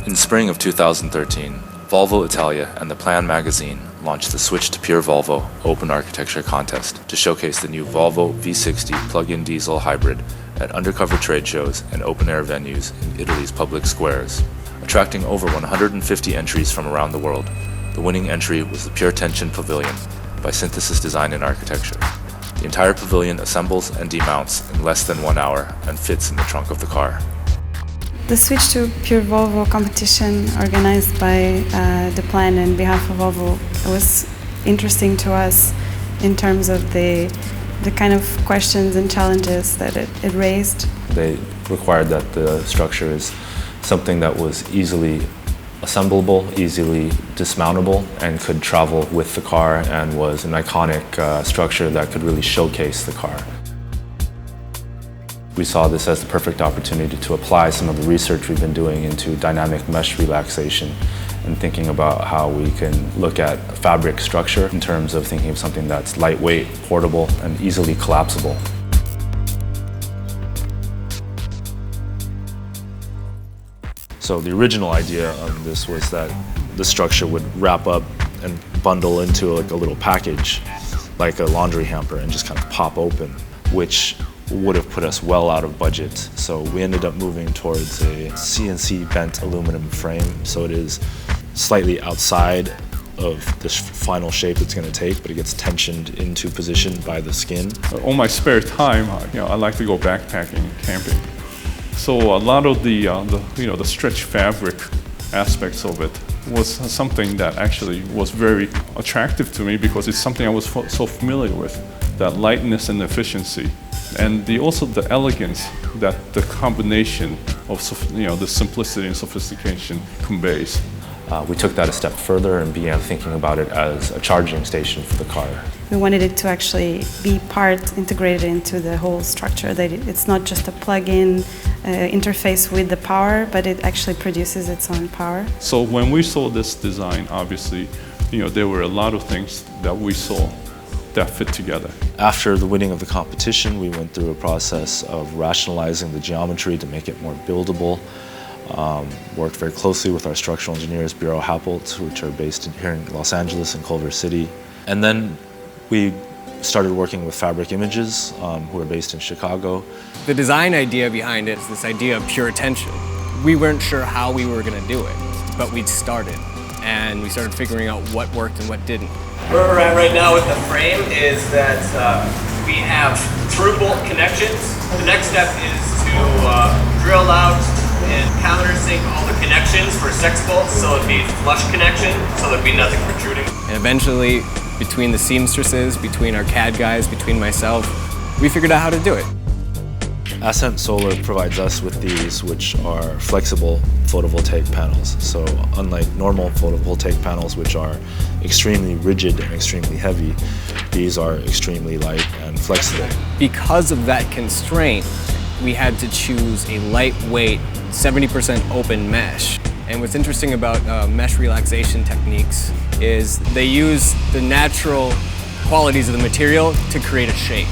In spring of 2013, Volvo Italia and the Plan magazine launched the Switch to Pure Volvo Open Architecture Contest to showcase the new Volvo V60 plug-in diesel hybrid at undercover trade shows and open-air venues in Italy's public squares. Attracting over 150 entries from around the world, the winning entry was the Pure Tension Pavilion by Synthesis Design and Architecture. The entire pavilion assembles and demounts in less than 1 hour and fits in the trunk of the car. The Switch to Pure Volvo competition organized by the Plan on behalf of Volvo was interesting to us in terms of the kind of questions and challenges that it raised. They required that the structure is something that was easily assemblable, easily dismountable, and could travel with the car, and was an iconic structure that could really showcase the car. We saw this as the perfect opportunity to apply some of the research we've been doing into dynamic mesh relaxation and thinking about how we can look at fabric structure in terms of thinking of something that's lightweight, portable, and easily collapsible. So the original idea of this was that the structure would wrap up and bundle into like a little package, like a laundry hamper, and just kind of pop open, which would have put us well out of budget. So we ended up moving towards a CNC bent aluminum frame. So it is slightly outside of the final shape it's going to take, but it gets tensioned into position by the skin. On my spare time, I like to go backpacking and camping. So a lot of the stretch fabric aspects of it was something that actually was very attractive to me because it's something I was so familiar with, that lightness and efficiency. And also the elegance that the combination of the simplicity and sophistication conveys. We took that a step further and began thinking about it as a charging station for the car. We wanted it to actually be integrated into the whole structure, that it's not just a plug-in interface with the power, but it actually produces its own power. So when we saw this design, obviously, there were a lot of things that we saw that fit together. After the winning of the competition, we went through a process of rationalizing the geometry to make it more buildable. Worked very closely with our structural engineers, Bureau Happelt, which are based here in Los Angeles and Culver City. And then we started working with Fabric Images, who are based in Chicago. The design idea behind it is this idea of pure tension. We weren't sure how we were going to do it, but we started. And we started figuring out what worked and what didn't. Where we're at right now with the frame is that we have through bolt connections. The next step is to drill out and countersink all the connections for 6 bolts, so it'd be flush connection, so there'd be nothing protruding. And eventually, between the seamstresses, between our CAD guys, between myself, we figured out how to do it. Ascent Solar provides us with these, which are flexible photovoltaic panels. So unlike normal photovoltaic panels, which are extremely rigid and extremely heavy, these are extremely light and flexible. Because of that constraint, we had to choose a lightweight, 70% open mesh. And what's interesting about mesh relaxation techniques is they use the natural qualities of the material to create a shape.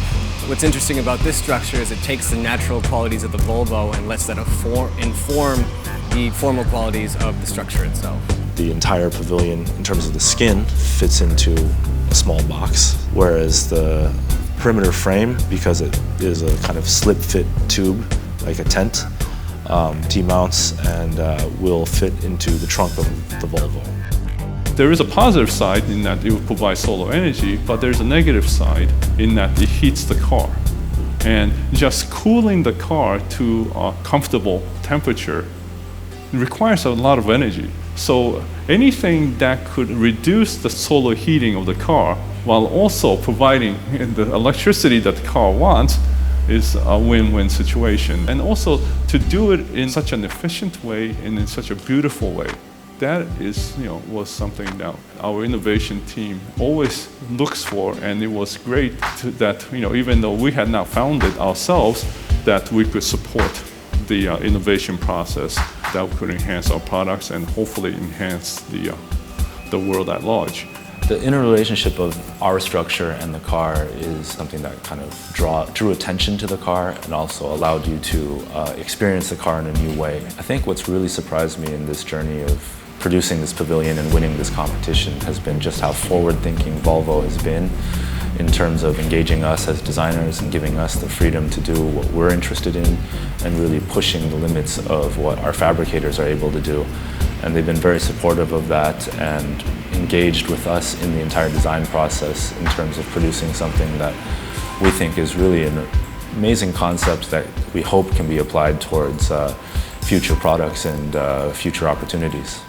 What's interesting about this structure is it takes the natural qualities of the Volvo and lets that inform the formal qualities of the structure itself. The entire pavilion, in terms of the skin, fits into a small box, whereas the perimeter frame, because it is a kind of slip-fit tube, like a tent, demounts and will fit into the trunk of the Volvo. There is a positive side in that it will provide solar energy, but there's a negative side in that it heats the car. And just cooling the car to a comfortable temperature requires a lot of energy. So anything that could reduce the solar heating of the car while also providing the electricity that the car wants is a win-win situation. And also to do it in such an efficient way and in such a beautiful way. That was something that our innovation team always looks for, and it was great that even though we had not found it ourselves, that we could support the innovation process that could enhance our products and hopefully enhance the world at large. The interrelationship of our structure and the car is something that kind of drew attention to the car and also allowed you to experience the car in a new way. I think what's really surprised me in this journey of producing this pavilion and winning this competition has been just how forward-thinking Volvo has been in terms of engaging us as designers and giving us the freedom to do what we're interested in and really pushing the limits of what our fabricators are able to do. And they've been very supportive of that and engaged with us in the entire design process in terms of producing something that we think is really an amazing concept that we hope can be applied towards future products and future opportunities.